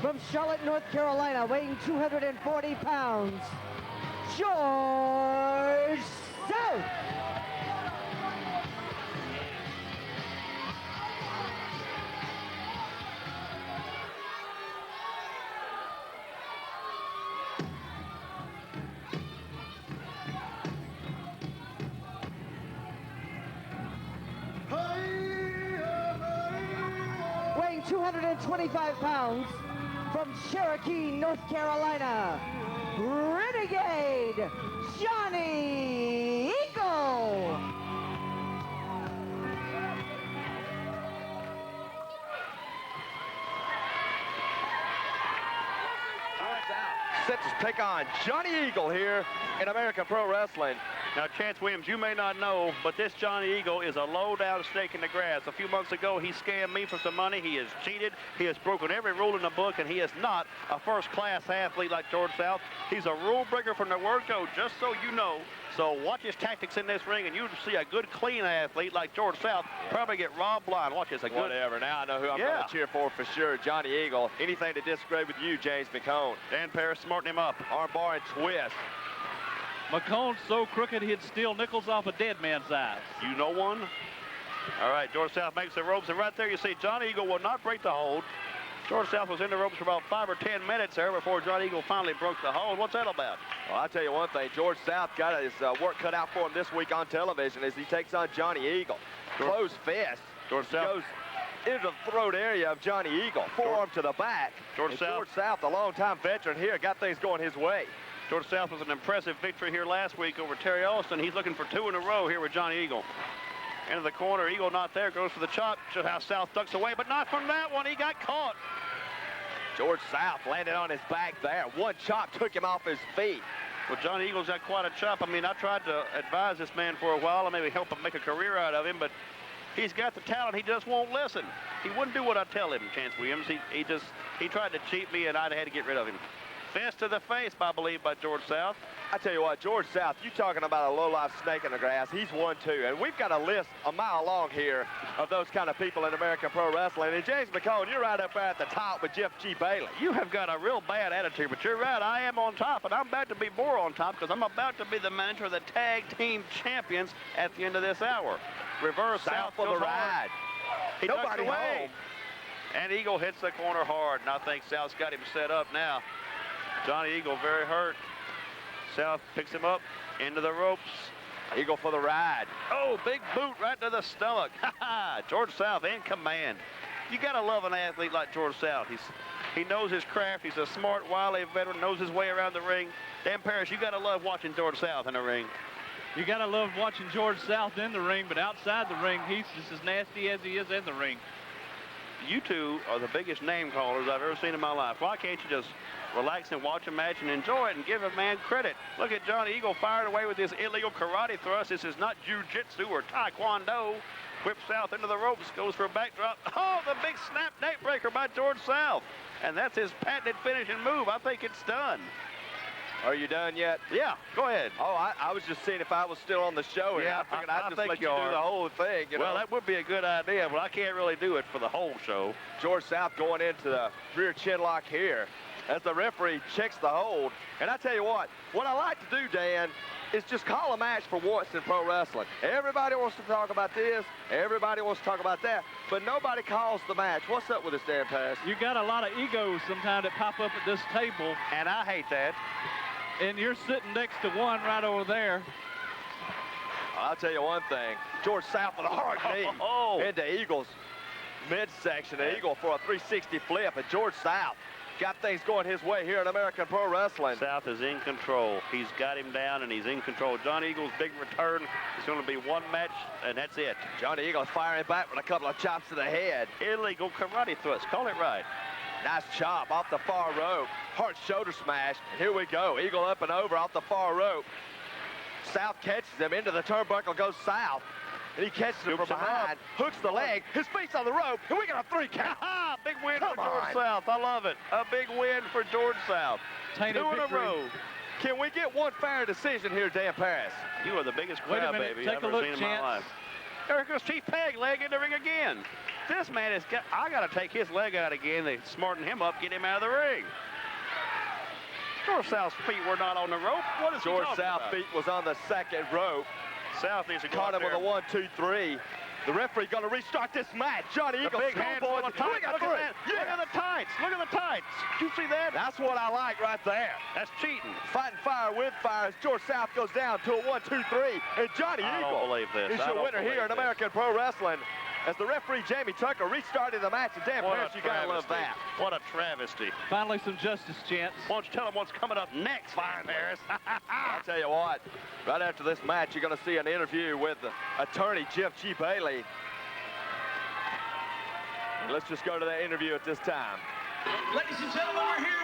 From Charlotte, North Carolina, weighing 240 pounds, George South. Weighing 225 pounds, from Cherokee, North Carolina, Renegade Johnny Eagle. Set to take on Johnny Eagle here in American Pro Wrestling. Now, Chance Williams, you may not know, but this Johnny Eagle is a low-down snake in the grass. A few months ago, he scammed me for some money. He has cheated. He has broken every rule in the book, and he is not a first-class athlete like George South. He's a rule breaker from the word go, just so you know. So watch his tactics in this ring, and you'll see a good, clean athlete like George South probably get robbed blind. Watch this. Whatever. Now I know who I'm going to cheer for sure. Johnny Eagle. Anything to disagree with you, James McCone. Dan Parrish smarting him up. Armbar and twist. McCone's so crooked he'd steal nickels off a dead man's eyes. You know one? All right, George South makes the ropes, and right there you see Johnny Eagle will not break the hold. George South was in the ropes for about 5 or 10 minutes there before Johnny Eagle finally broke the hold. What's that about? Well, I'll tell you one thing. George South got his work cut out for him this week on television as he takes on Johnny Eagle. Closed fist. George South goes into the throat area of Johnny Eagle. Forearm to the back. George South, a long-time veteran here, got things going his way. George South was an impressive victory here last week over Terry Austin. He's looking for 2 in a row here with Johnny Eagle. Into the corner, Eagle not there, goes for the chop. Just how South ducks away, but not from that one. He got caught. George South landed on his back there. One chop took him off his feet. Well, Johnny Eagle's got quite a chop. I mean, I tried to advise this man for a while and maybe help him make a career out of him, but he's got the talent. He just won't listen. He wouldn't do what I tell him, Chance Williams. He tried to cheat me, and I'd had to get rid of him. Fist to the face, I believe, by George South. I tell you what, George South, you talking about a low-life snake in the grass. He's one, too. And we've got a list a mile long here of those kind of people in American Pro Wrestling. And James McCone, you're right up there at the top with Jeff G. Bailey. You have got a real bad attitude, but you're right. I am on top, and I'm about to be more on top because I'm about to be the manager of the Tag Team Champions at the end of this hour. Reverse South for the ride. He ducks away. And Eagle hits the corner hard, and I think South's got him set up now. Johnny Eagle very hurt. South picks him up into the ropes. Eagle for the ride. Oh, big boot right to the stomach. George South in command. You got to love an athlete like George South. He knows his craft. He's a smart, wily veteran, knows his way around the ring. Dan Parrish, you got to love watching George South in the ring. You got to love watching George South in the ring, but outside the ring, he's just as nasty as he is in the ring. You two are the biggest name callers I've ever seen in my life. Why can't you just relax and watch a match and enjoy it and give a man credit? Look at Johnny Eagle fired away with this illegal karate thrust. This is not jiu-jitsu or taekwondo. Whips South into the ropes, goes for a backdrop. Oh, the big snap neck breaker by George South. And that's his patented finishing move. I think it's done. Are you done yet? Yeah, go ahead. Oh, I was just seeing if I was still on the show. Yeah, I figured I'd just let you do the whole thing. You know? Well, that would be a good idea, but I can't really do it for the whole show. George South going into the rear chin lock here as the referee checks the hold. And I tell you what I like to do, Dan, is just call a match for once in pro wrestling. Everybody wants to talk about this. Everybody wants to talk about that. But nobody calls the match. What's up with this, Dan Pass? You got a lot of egos sometimes that pop up at this table. And I hate that. And you're sitting next to one right over there. I'll tell you one thing. George South with a hard knee into Eagle's midsection. An Eagle for a 360 flip. And George South got things going his way here in American Pro Wrestling. South is in control. He's got him down, and he's in control. Johnny Eagle's big return is going to be one match, and that's it. Johnny Eagle is firing back with a couple of chops to the head. Illegal karate thrust. Call it right. Nice chop off the far rope. Hard shoulder smash. And here we go. Eagle up and over off the far rope. South catches him into the turnbuckle, goes South. And he catches him from behind, hooks the leg, his feet's on the rope, and we got a 3 count. Big win for George South. I love it. A big win for George South. 2 in a row. Can we get one fair decision here, Dan Paris? You are the biggest Wait a crowd minute, baby take I've a ever look, seen in Chance. my life. There goes Chief Peg, leg in the ring again. This man is, I got to take his leg out again. They smarten him up, get him out of the ring. George South's feet were not on the rope. What is he George talking South about? feet was on the second rope. South needs to go Caught out him with there. a 1, 2, 3. The referee going to restart this match. Johnny The Eagle, big handful of tights. Look at that. Look at the tights. Look at the tights. Did you see that? That's what I like right there. That's cheating. Fighting fire with fire as George South goes down to a 1, 2, 3. And Johnny I Eagle don't believe this. is I your don't winner here believe in this. American Pro Wrestling. As the referee, Jamie Tucker, restarted the match. And Dan What Paris, a you got to love travesty. that. What a travesty. Finally, some justice, Chance. Why don't you tell them what's coming up next, Fine Paris? I'll tell you what, right after this match, you're going to see an interview with attorney Jeff G. Bailey. And let's just go to that interview at this time. Ladies and gentlemen, we're here.